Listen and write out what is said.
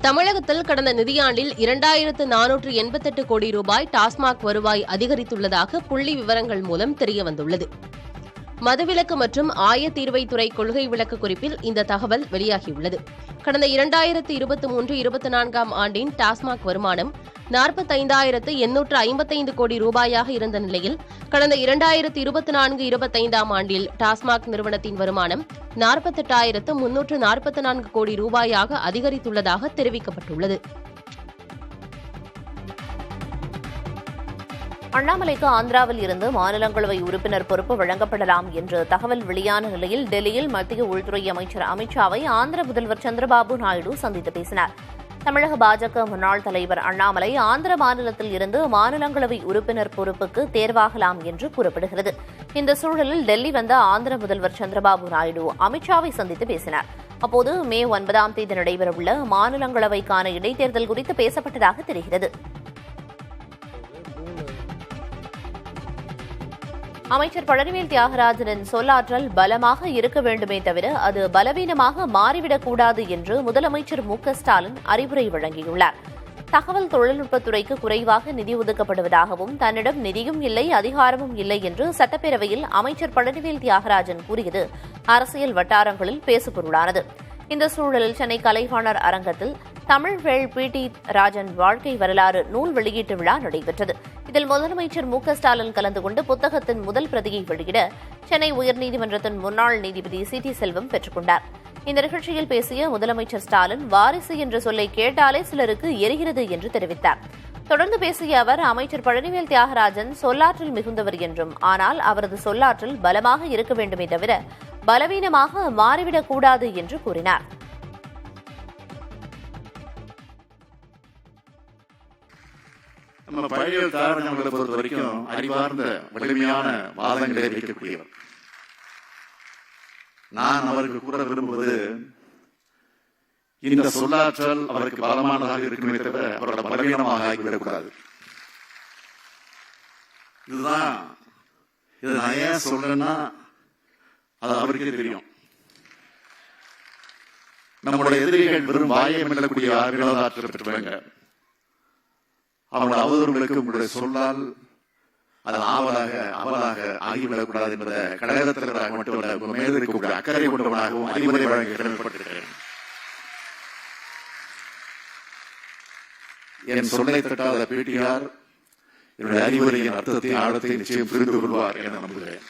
தமிழகத்தில் கடந்த நிதியாண்டில் 2488 கோடி ரூபாய் டாஸ்மாக் வருவாய் அதிகரித்துள்ளதாக புள்ளி விவரங்கள் மூலம் தெரியவந்துள்ளது. மதுவிலக்கு மற்றும் ஆயத்தீர்வைத்துறை கொள்கை விளக்க குறிப்பில் இந்த தகவல் வெளியாகியுள்ளது. கடந்த 2023-24 ஆண்டின் டாஸ்மாக் வருமானம் 45,855 கோடி ரூபாயாக இருந்த நிலையில் கடந்த 2024-25 ஆண்டில் டாஸ்மாக் நிறுவனத்தின் வருமானம் 48,344 கோடி ரூபாயாக அதிகரித்துள்ளதாக தெரிவிக்கப்பட்டுள்ளது. அண்ணாமலைக்கு ஆந்திராவில் இருந்து மாநிலங்களவை உறுப்பினர் பொறுப்பு வழங்கப்படலாம் என்று தகவல் வெளியான நிலையில் டெல்லியில் மத்திய உள்துறை அமைச்சர் அமித்ஷாவை ஆந்திர முதல்வர் சந்திரபாபு நாயுடு சந்தித்து பேசினார். தமிழக பாஜக முன்னாள் தலைவர் அண்ணாமலை ஆந்திர மாநிலத்தில் இருந்து மாநிலங்களவை உறுப்பினர் பொறுப்புக்கு தேர்வாகலாம் என்று கூறப்படுகிறது. இந்த சூழலில் டெல்லி வந்த ஆந்திர முதல்வர் சந்திரபாபு நாயுடு அமித்ஷாவை சந்தித்து பேசினார். அப்போது மே 9ஆம் தேதி நடைபெறவுள்ள மாநிலங்களவைக்கான இடைத்தேர்தல் குறித்து பேசப்பட்டதாக தெரிகிறது. அமைச்சர் பழனிவேல் தியாகராஜனின் சொல்லாற்றல் பலமாக இருக்க வேண்டுமே தவிர அது பலவீனமாக மாறிவிடக்கூடாது என்று முதலமைச்சர் மு.க.ஸ்டாலின் அறிவுரை வழங்கியுள்ளார். தகவல் தொழில்நுட்பத்துறைக்கு குறைவாக நிதி ஒதுக்கப்படுவதாகவும் தன்னிடம் நிதியும் இல்லை அதிகாரமும் இல்லை என்று சட்டப்பேரவையில் அமைச்சர் பழனிவேல் தியாகராஜன் கூறியது அரசியல் வட்டாரங்களில் பேசுபொருளானது. இந்த சூழலில் சென்னை கலைவாணர் அரங்கத்தில் தமிழ்வேள் பி.டி. ராஜன் வாழ்க்கை வரலாறு நூல் வெளியீட்டு விழா நடைபெற்றது. இதில் முதலமைச்சர் மு.க.ஸ்டாலின் கலந்து கொண்டு புத்தகத்தின் முதல் பிரதியை வெளியிட சென்னை உயர்நீதிமன்றத்தின் முன்னாள் நீதிபதி சி.டி. செல்வம் பெற்றுக் கொண்டார். இந்த நிகழ்ச்சியில் பேசிய முதலமைச்சர் ஸ்டாலின் வாரிசு என்ற சொல்லை கேட்டாலே சிலருக்கு எரிகிறது என்று தெரிவித்தார். தொடர்ந்து பேசிய அவர் அமைச்சர் பழனிவேல் தியாகராஜன் சொல்லாற்றல் மிகுந்தவர் என்றும் ஆனால் அவரது சொல்லாற்றல் பலமாக இருக்க வேண்டுமே தவிர பலவீனமாக மாறிவிடக்கூடாது என்று கூறினார். நம்ம பழைய காரணங்களை பொறுத்த வரைக்கும் அறிவார்ந்த வலிமையான வாதங்களை வைக்கக்கூடியவர். நான் அவருக்கு கூட விரும்புவது இந்த சொல்லாற்றல் அவருக்கு பலமானதாக இருக்குமே தவிர அவரோட பலவீனமாக ஆகிவிடக்கூடாது. இது நான் ஏன் சொல்றேன்னா அது அவருக்கே தெரியும். நம்முடைய எதிரிகள் வெறும் வாயை மெல்லக்கூடிய ஆற்றல் பெற்றவங்க. அவங்களோட அவதூறுகளுக்கு உங்களுடைய சொல்லால் அது அவலாக ஆகிவிடக்கூடாது என்ற கடகத்தினராக மட்டுமல்ல உங்க மேல் இருக்கக்கூடிய அக்கறை கொண்டவனாகவும் அறிவுரை வழங்க கடமைப்பட்டிருக்கிறேன். என் சொல்லை தட்டாத பேட்டியார் என்னுடைய அறிவுரையின் அர்த்தத்தை ஆழத்தை நிச்சயம் புரிந்து கொள்வார் என நம்புகிறேன்.